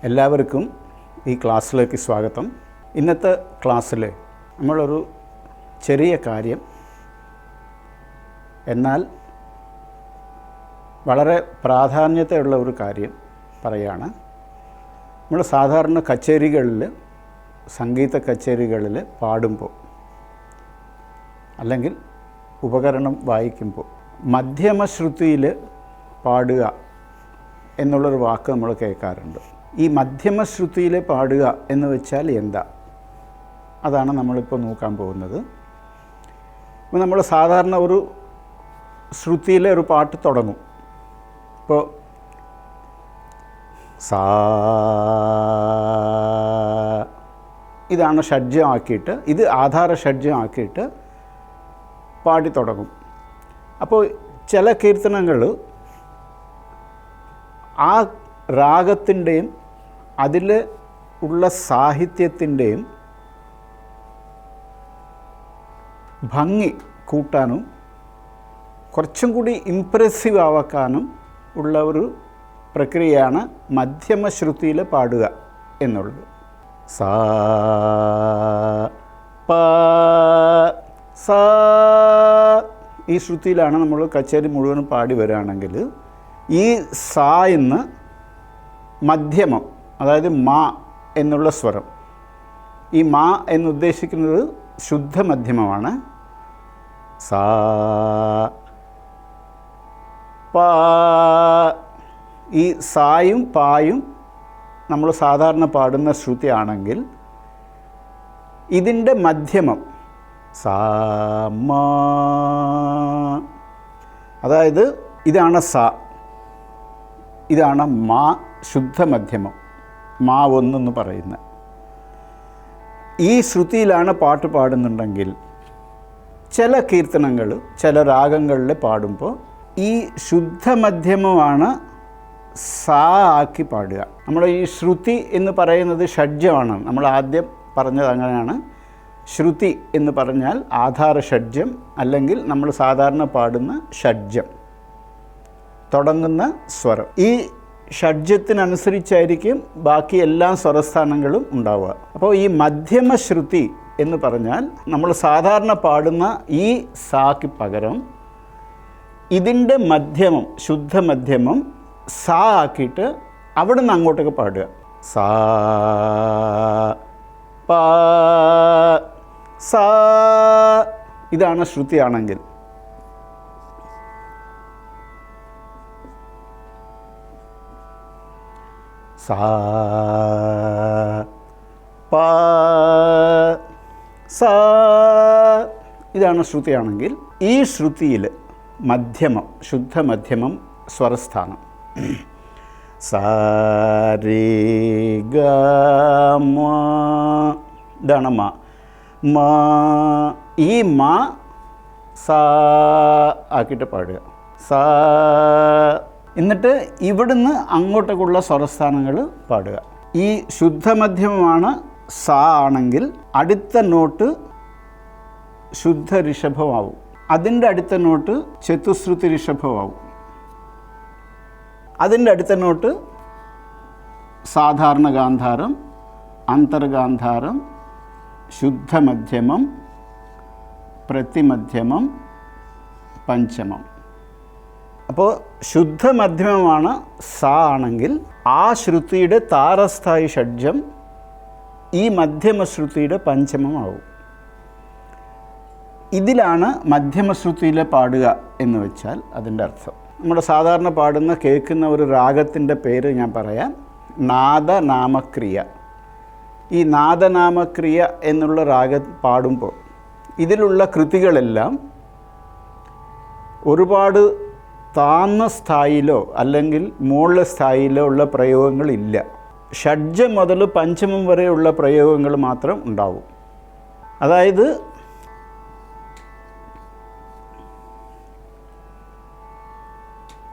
എല്ലാവർക്കും ഈ ക്ലാസ്സിലേക്ക് സ്വാഗതം. ഇന്നത്തെ ക്ലാസ്സിൽ നമ്മളൊരു ചെറിയ കാര്യം, എന്നാൽ വളരെ പ്രാധാന്യതയുള്ള ഒരു കാര്യം പറയുകയാണ്. നമ്മൾ സാധാരണ കച്ചേരികളിൽ, സംഗീത കച്ചേരികളിൽ പാടുമ്പോൾ അല്ലെങ്കിൽ ഉപകരണം വായിക്കുമ്പോൾ മധ്യമശ്രുതിയിൽ പാടുക എന്നുള്ളൊരു വാക്ക് നമ്മൾ കേൾക്കാറുണ്ട്. ഈ മധ്യമശ്രുതിയിൽ പാടുക എന്ന് വെച്ചാൽ എന്താ? അതാണ് നമ്മളിപ്പോൾ നോക്കാൻ പോകുന്നത്. ഇപ്പോൾ നമ്മൾ സാധാരണ ഒരു ശ്രുതിയിലെ ഒരു പാട്ട് തുടങ്ങും. ഇപ്പോൾ സാ, ഇതാണ് ഷഡ്ജമാക്കിയിട്ട്, ഇത് ആധാര ഷഡ്ജമാക്കിയിട്ട് പാടി തുടങ്ങും. അപ്പോൾ ചില കീർത്തനങ്ങൾ ആ രാഗത്തിൻ്റെയും അതിൽ ഉള്ള സാഹിത്യത്തിൻ്റെയും ഭംഗി കൂട്ടാനും കുറച്ചും കൂടി ഇംപ്രസീവ് ആവാക്കാനും ഉള്ള ഒരു പ്രക്രിയയാണ് മധ്യമശ്രുതിയിൽ പാടുക എന്നുള്ളത്. സാ പ സാ, ഈ ശ്രുതിയിലാണ് നമ്മൾ കച്ചേരി മുഴുവനും പാടി വരികയാണെങ്കിൽ ഈ സാ എന്ന് മധ്യമം, അതായത് മാ എന്നുള്ള സ്വരം, ഈ മാ എന്നുദ്ദേശിക്കുന്നത് ശുദ്ധ മധ്യമമാണ്. സാ പ, ഈ സായും പായും നമ്മൾ സാധാരണ പാടുന്ന ശ്രുതി ആണെങ്കിൽ ഇതിൻ്റെ മധ്യമം സാ മാ, അതായത് ഇതാണ് സാ, ഇതാണ് മാ ശുദ്ധ മധ്യമം, മാ ഒന്നെന്ന് പറയുന്നത്. ഈ ശ്രുതിയിലാണ് പാട്ട് പാടുന്നുണ്ടെങ്കിൽ ചില കീർത്തനങ്ങൾ, ചില രാഗങ്ങളിൽ പാടുമ്പോൾ ഈ ശുദ്ധ മധ്യമമാണ് സാ ആക്കി പാടുക. നമ്മുടെ ഈ ശ്രുതി എന്ന് പറയുന്നത് ഷഡ്ജമാണ്. നമ്മൾ ആദ്യം പറഞ്ഞത് അങ്ങനെയാണ്. ശ്രുതി എന്ന് പറഞ്ഞാൽ ആധാര ഷഡ്ജം, അല്ലെങ്കിൽ നമ്മൾ സാധാരണ പാടുന്ന ഷഡ്ജം, തുടങ്ങുന്ന സ്വരം. ഈ ഷഡ്ജത്തിനനുസരിച്ചായിരിക്കും ബാക്കി എല്ലാ സ്വരസ്ഥാനങ്ങളും ഉണ്ടാവുക. അപ്പോൾ ഈ മധ്യമശ്രുതി എന്ന് പറഞ്ഞാൽ നമ്മൾ സാധാരണ പാടുന്ന ഈ സാക്ക് പകരം ഇതിൻ്റെ മധ്യമം, ശുദ്ധ മധ്യമം സാ ആക്കിയിട്ട് അവിടെ നിന്ന് അങ്ങോട്ടൊക്കെ പാടുക. സാ പ സാ, ഇതാണ് ശ്രുതിയാണെങ്കിൽ. സാ പ സാ, ഇതാണ് ശ്രുതിയാണെങ്കിൽ ഈ ശ്രുതിയിൽ മധ്യമം, ശുദ്ധ മധ്യമം സ്വരസ്ഥാനം സാ രേ ഗ മ, ഇതാണ് മാ. മാ, ഈ മാ സാ ആക്കിയിട്ട് പാടുക. സാ, എന്നിട്ട് ഇവിടുന്ന് അങ്ങോട്ടേക്കുള്ള സ്വരസ്ഥാനങ്ങൾ പാടുക. ഈ ശുദ്ധമധ്യമമാണ് സാ ആണെങ്കിൽ അടുത്ത നോട്ട് ശുദ്ധ ഋഷഭമാവും, അതിൻ്റെ അടുത്ത നോട്ട് ചതുശ്രുതി ഋഷഭമാവും, അതിൻ്റെ അടുത്ത നോട്ട് സാധാരണ ഗാന്ധാരം, അന്തർഗാന്ധാരം, ശുദ്ധമധ്യമം, പ്രതിമധ്യമം, പഞ്ചമം. അപ്പോൾ ശുദ്ധമധ്യമമാണ് സാ ആണെങ്കിൽ ആ ശ്രുതിയുടെ താരസ്ഥായി ഷഡ്ജം ഈ മധ്യമശ്രുതിയുടെ പഞ്ചമമാവും. ഇതിലാണ് മധ്യമശ്രുതിയിലെ പാടുക എന്ന് വെച്ചാൽ അതിൻ്റെ അർത്ഥം. നമ്മുടെ സാധാരണ പാടുന്ന കേൾക്കുന്ന ഒരു രാഗത്തിൻ്റെ പേര് ഞാൻ പറയാം, നാദനാമക്രിയ. ഈ നാദനാമക്രിയ എന്നുള്ള രാഗം പാടുമ്പോൾ ഇതിലുള്ള കൃതികളെല്ലാം ഒരുപാട് താഴ്ന്ന സ്ഥായിലോ അല്ലെങ്കിൽ മുകളിലെ സ്ഥായിലോ ഉള്ള പ്രയോഗങ്ങളില്ല. ഷഡ്ജം മുതൽ പഞ്ചമം വരെയുള്ള പ്രയോഗങ്ങൾ മാത്രം ഉണ്ടാവും. അതായത്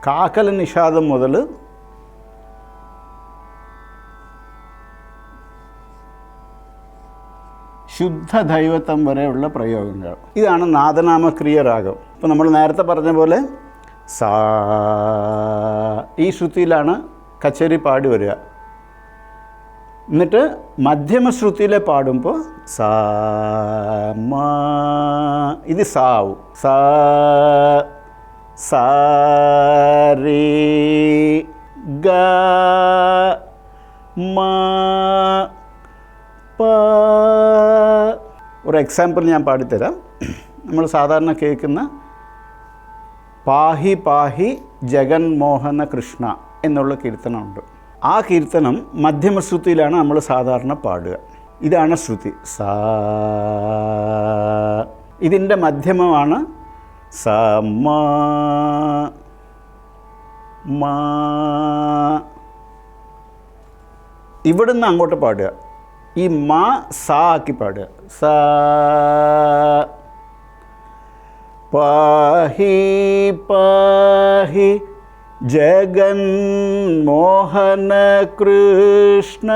കാക്കല നിഷാദം മുതൽ ശുദ്ധ ദൈവത്വം വരെയുള്ള പ്രയോഗങ്ങൾ. ഇതാണ് നാദനാമക്രിയ രാഗം. ഇപ്പോൾ നമ്മൾ നേരത്തെ പറഞ്ഞ പോലെ സാ, ഈ ശ്രുതിയിലാണ് കച്ചേരി പാടി വരിക. എന്നിട്ട് മധ്യമശ്രുതിയിലെ പാടുമ്പോൾ സാ മാ, ഇത് സാവും. സാ സാ രേ ഗ മാ പ. ഒരു എക്സാമ്പിൾ ഞാൻ പാടിത്തരാം. നമ്മൾ സാധാരണ കേൾക്കുന്ന പാഹി പാഹി ജഗൻമോഹന കൃഷ്ണ എന്നുള്ള കീർത്തനമുണ്ട്. ആ കീർത്തനം മധ്യമശ്രുതിയിലാണ് നമ്മൾ സാധാരണ പാടുക. ഇതാണ് ശ്രുതി. സാ. ഇതിൻ്റെ മധ്യമമാണ് സ മാ മാ. ഇവിടുന്ന് അങ്ങോട്ട് പാടുക. ഈ മാ സാ ആക്കി പാടുക. സാ പാഹി പാഹി ജഗൻമോഹന കൃഷ്ണ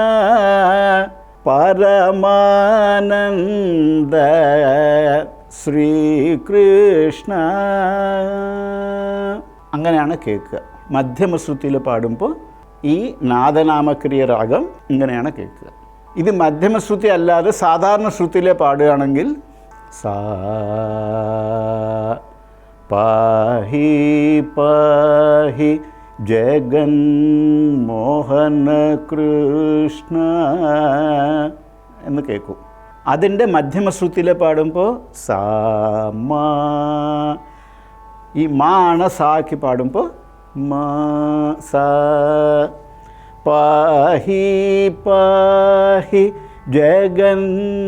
പരമാനന്ദ ശ്രീകൃഷ്ണ. അങ്ങനെയാണ് കേൾക്കുക. മധ്യമശ്രുതിയിൽ പാടുമ്പോൾ ഈ നാദനാമക്രിയ രാഗം ഇങ്ങനെയാണ് കേൾക്കുക. ഇത് മധ്യമശ്രുതി അല്ലാതെ സാധാരണ ശ്രുതിയിലെ പാടുകയാണെങ്കിൽ സാ പാഹി പാഹി ജഗൻമോഹന കൃഷ്ണ എന്ന് കേൾക്കും. അതിൻ്റെ മധ്യമശ്രുതിയിലെ പാടുമ്പോൾ സാ മാ. ഈ മാ ആണ് സാ ആക്കി പാടുമ്പോൾ മാ സാ. പാഹി പാഹി ജഗൻമോഹന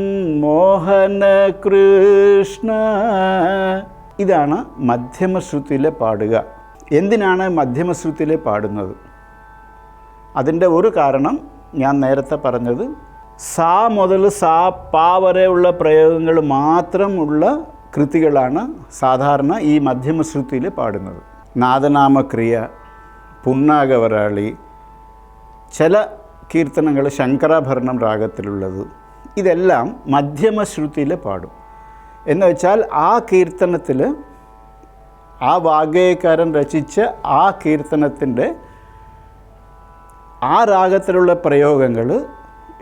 കൃഷ്ണ. ഇതാണ് മധ്യമശ്രുതിയിലെ പാടുക. എന്തിനാണ് മധ്യമശ്രുതിയിലെ പാടുന്നത്? അതിൻ്റെ ഒരു കാരണം ഞാൻ നേരത്തെ പറഞ്ഞത്, സാ മുതൽ സാ പാ വരെയുള്ള പ്രയോഗങ്ങൾ മാത്രമുള്ള കൃതികളാണ് സാധാരണ ഈ മധ്യമശ്രുതിയിൽ പാടുന്നത്. നാദനാമക്രിയ, പുന്നാഗവരാളി, ചില കീർത്തനങ്ങൾ ശങ്കരാഭരണം രാഗത്തിലുള്ളത്, ഇതെല്ലാം മധ്യമശ്രുതിയിൽ പാടും. എന്ന് വെച്ചാൽ ആ കീർത്തനത്തിൽ ആ വാഗ്ഗേയക്കാരൻ രചിച്ച ആ കീർത്തനത്തിൻ്റെ ആ രാഗത്തിലുള്ള പ്രയോഗങ്ങൾ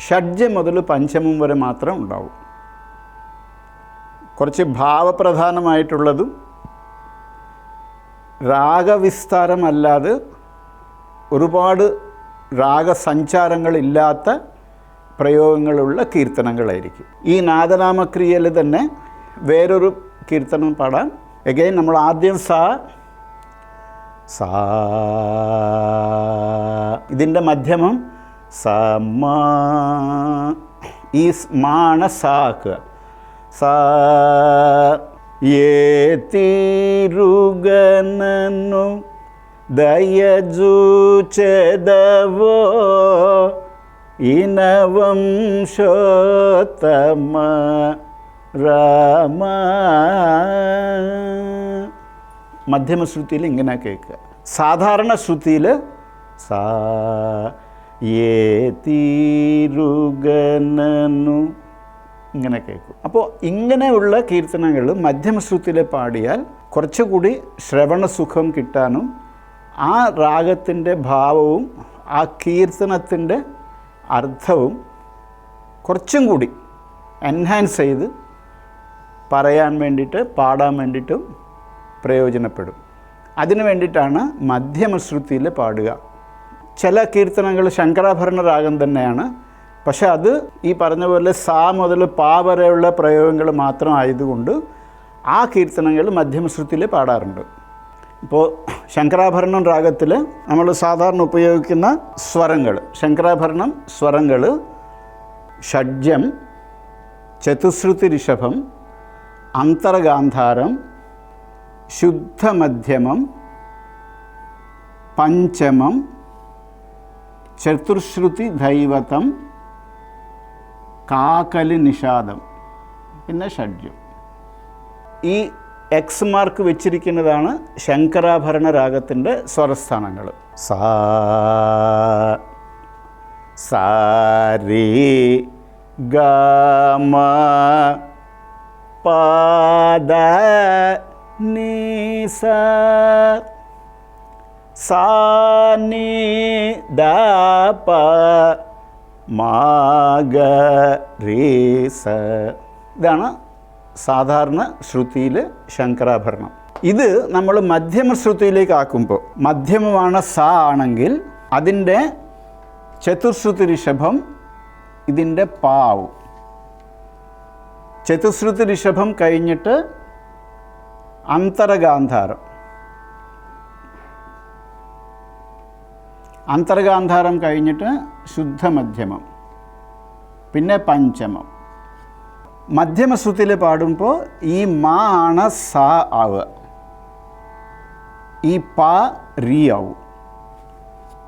ഷഡ്ജം മുതൽ പഞ്ചമം വരെ മാത്രം ഉണ്ടാവും. കുറച്ച് ഭാവപ്രധാനമായിട്ടുള്ളതും രാഗവിസ്താരമല്ലാതെ ഒരുപാട് രാഗസഞ്ചാരങ്ങളില്ലാത്ത പ്രയോഗങ്ങളുള്ള കീർത്തനങ്ങളായിരിക്കും. ഈ നാദനാമക്രിയയിൽ തന്നെ വേറൊരു കീർത്തനം പാടാൻ. എഗെയിൻ നമ്മൾ ആദ്യം സാ സാ. ഇതിൻ്റെ മധ്യമം സ മാ. ഈ മാ ആണ് സാ ആക്കുക. സാ ഏ തിരുഗനു ദയജൂചെദവോ ഇനവംശോത്തമ രാമ. മധ്യമശ്രുതിയിൽ ഇങ്ങനെ കേൾക്കുക. സാധാരണ ശ്രുതിയിൽ സാ ഏ തിരുഗനു ഇങ്ങനെ കേൾക്കും. അപ്പോൾ ഇങ്ങനെയുള്ള കീർത്തനങ്ങൾ മധ്യമശ്രുതിയിൽ പാടിയാൽ കുറച്ചുകൂടി ശ്രവണസുഖം കിട്ടാനും ആ രാഗത്തിൻ്റെ ഭാവവും ആ കീർത്തനത്തിൻ്റെ അർത്ഥവും കുറച്ചും കൂടി എൻഹാൻസ് ചെയ്ത് പറയാൻ വേണ്ടിയിട്ട്, പാടാൻ വേണ്ടിയിട്ടും പ്രയോജനപ്പെടും. അതിനു വേണ്ടിയിട്ടാണ് മധ്യമശ്രുതിയിൽ പാടുക. ചില കീർത്തനങ്ങൾ ശങ്കരാഭരണ രാഗം തന്നെയാണ്, പക്ഷെ അത് ഈ പറഞ്ഞ പോലെ സാ മുതൽ പാ വരെയുള്ള പ്രയോഗങ്ങൾ മാത്രം ആയതുകൊണ്ട് ആ കീർത്തനങ്ങൾ മധ്യമശ്രുതിയിൽ പാടാറുണ്ട്. ഇപ്പോൾ ശങ്കരാഭരണം രാഗത്തിൽ നമ്മൾ സാധാരണ ഉപയോഗിക്കുന്ന സ്വരങ്ങൾ, ശങ്കരാഭരണം സ്വരങ്ങൾ ഷഡ്ജം, ചതുശ്രുതി ഋഷഭം, അന്തർഗാന്ധാരം, ശുദ്ധമധ്യമം, പഞ്ചമം, ചതുശ്രുതി ദൈവതം, കാകലി നിഷാദം, പിന്നെ ഷഡ്ജം. ഈ എക്സ് മാർക്ക് വെച്ചിരിക്കുന്നതാണ് ശങ്കരാഭരണ രാഗത്തിൻ്റെ സ്വരസ്ഥാനങ്ങൾ. സാ സാ രേ ഗ മ പ ദ നീ സ സാ നീ ദ പ മാ ഗ രീ സ. ഇതാണ് സാധാരണ ശ്രുതിയിൽ ശങ്കരാഭരണം. ഇത് നമ്മൾ മധ്യമ ശ്രുതിയിലേക്ക് ആക്കുമ്പോൾ, മധ്യമമാണ് സ ആണെങ്കിൽ അതിൻ്റെ ചതുശ്രുതി ഋഷഭം ഇതിൻ്റെ പാവും. ചതുശ്രുതി ഋഷഭം കഴിഞ്ഞിട്ട് അന്തരഗാന്ധാരം, അന്തർഗാന്ധാരം കഴിഞ്ഞിട്ട് ശുദ്ധമധ്യമം, പിന്നെ പഞ്ചമം. മധ്യമശ്രുതിയിൽ പാടുമ്പോൾ ഈ മാ ആണ് സ ആവുക, ഈ പ രീ ആവും.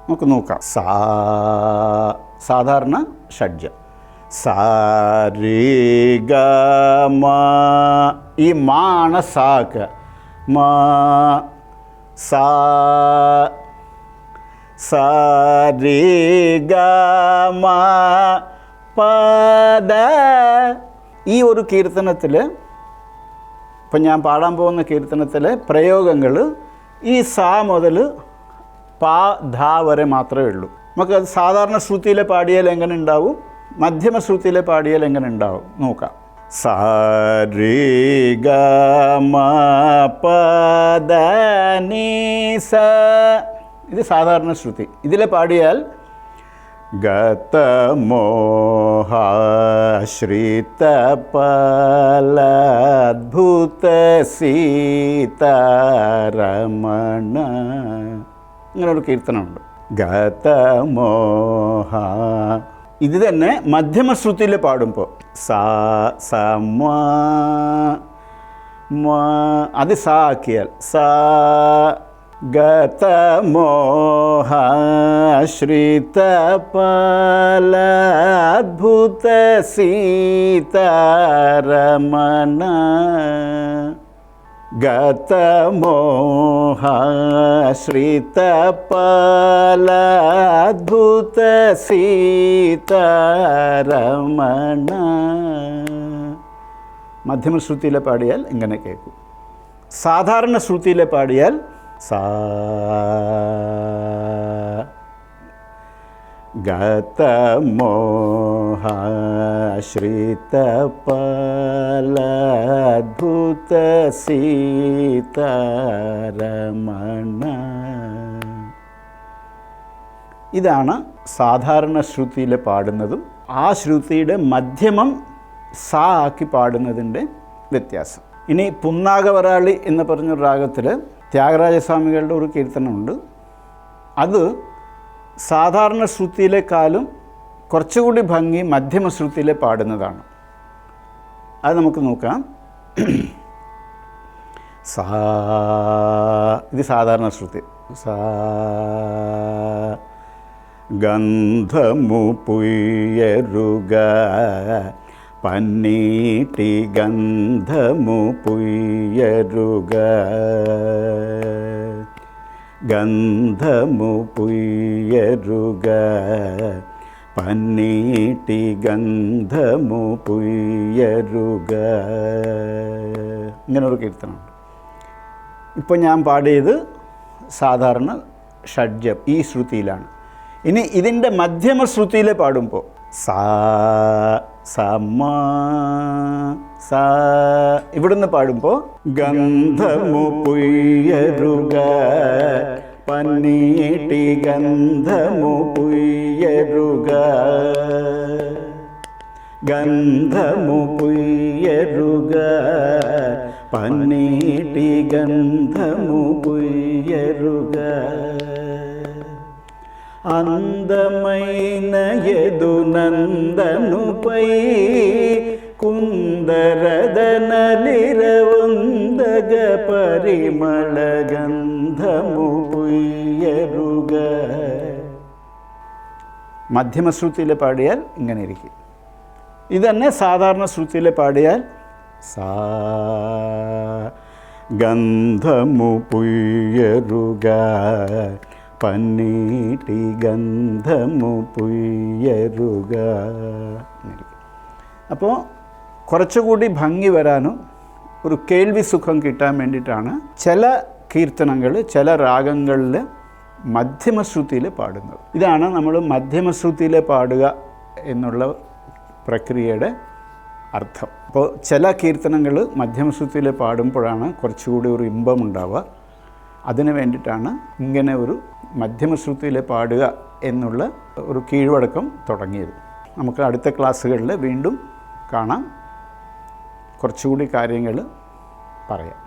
നമുക്ക് നോക്കാം. സാധാരണ ഷഡ്ജം സ രേ ഗ മ. ഈ മാ ആണ് സാക്ക്, മാ സ സ രേ ഗ മ പ ദ. ഈ ഒരു കീർത്തനത്തിൽ, ഇപ്പം ഞാൻ പാടാൻ പോകുന്ന കീർത്തനത്തിലെ പ്രയോഗങ്ങൾ ഈ സ മുതൽ പ ധ വരെ മാത്രമേ ഉള്ളൂ. നമുക്ക് അത് സാധാരണ ശ്രുതിയിൽ പാടിയാൽ എങ്ങനെ ഉണ്ടാവും, മധ്യമ ശ്രുതിയിൽ പാടിയാൽ എങ്ങനെ ഉണ്ടാവും നോക്കാം. സ രേ ഗ മ പ ദ നീ സ. ഇത് സാധാരണ ശ്രുതി. ഇതിൽ പാടിയാൽ ഗതമോഹാശ്രിതപലദ്ഭുത സീതാരമണ. ഇങ്ങനൊരു കീർത്തനമുണ്ട്, ഗതമോഹ. ഇത് തന്നെ മധ്യമശ്രുതിയിൽ പാടുമ്പോൾ അത് സ ആക്കിയാൽ സ ഗതമോഹാശ്രിതപലദ്ഭുത സീതാരമണ. ഗതമോഹാശ്രിതപലദ്ഭുത സീതാരമണ. മധ്യമശ്രുതിയിൽ പാടിയാൽ ഇങ്ങനെ കേൾക്കും. സാധാരണ ശ്രുതിയിൽ പാടിയാൽ സ ഗതമോഹാശ്രിതപലദ്ഭുത സീതാരമണ. ഇതാണ് സാധാരണ ശ്രുതിയിൽ പാടുന്നതും ആ ശ്രുതിയുടെ മധ്യമം സ ആക്കി പാടുന്നതിൻ്റെ വ്യത്യാസം. ഇനി പുന്നാഗവരാളി എന്ന് പറഞ്ഞൊരു രാഗത്തിൽ ത്യാഗരാജസ്വാമികളുടെ ഒരു കീർത്തനമുണ്ട്. അത് സാധാരണ ശ്രുതിയിലേക്കാളും കുറച്ചുകൂടി ഭംഗി മധ്യമ ശ്രുതിയിൽ പാടുന്നതാണ്. അത് നമുക്ക് നോക്കാം. ഇത് സാധാരണ ശ്രുതി. ഗന്ധമു പുയ്യരുക പന്നീട്ടി ഗന്ധമു പുയ്യരുക. ഗന്ധമു പുയ്യരുക പന്നീട്ടി ഗന്ധമു പുയ്യരുക. ഇങ്ങനൊരു കീർത്തനമുണ്ട്. ഇപ്പോൾ ഞാൻ പാടിയത് സാധാരണ ഷഡ്ജം ഈ ശ്രുതിയിലാണ്. ഇനി ഇതിൻ്റെ മധ്യമ ശ്രുതിയിൽ പാടുമ്പോൾ ഇവിടുന്ന് പാടുമ്പോൾ ഗന്ധമു പുയ്യരുക പന്നീട്ടി ഗന്ധമു പുയ്യരുക. ഗന്ധമു പുയ്യരുക പന്നീട്ടി ഗന്ധമു പുയ്യരുക. అందమైన యదునందనుపై కుందరదనలిరవందగ పరిమళ గంధము പുയ്യരുക. മധ്യമ ശ്രുതിയിൽ പാടിയാൽ ഇങ്ങനെ ഇരിക്കും. ഇതന്നെ സാധാരണ ശ്രുതിയിൽ പാടിയാൽ ഗന്ധമു പുയ്യരുക പന്നീട്ടി ഗന്ധമു പുയ്യരുക. അപ്പോൾ കുറച്ചുകൂടി ഭംഗി വരാനും ഒരു കേൾവി സുഖം കിട്ടാൻ വേണ്ടിയിട്ടാണ് ചില കീർത്തനങ്ങൾ ചില രാഗങ്ങളിൽ മധ്യമശ്രുതിയിൽ പാടുന്നത്. ഇതാണ് നമ്മൾ മധ്യമശ്രുതിയിൽ പാടുക എന്നുള്ള പ്രക്രിയയുടെ അർത്ഥം. അപ്പോൾ ചില കീർത്തനങ്ങൾ മധ്യമശ്രുതിയിൽ പാടുമ്പോഴാണ് കുറച്ചുകൂടി ഒരു ഇമ്പമുണ്ടാവുക. അതിന് വേണ്ടിയിട്ടാണ് ഇങ്ങനെ ഒരു മധ്യമശ്രുതിയിൽ പാടുക എന്നുള്ള ഒരു കീഴ്വഴക്കം തുടങ്ങിയത്. നമുക്ക് അടുത്ത ക്ലാസ്സുകളിൽ വീണ്ടും കാണാം, കുറച്ചുകൂടി കാര്യങ്ങൾ പറയാം.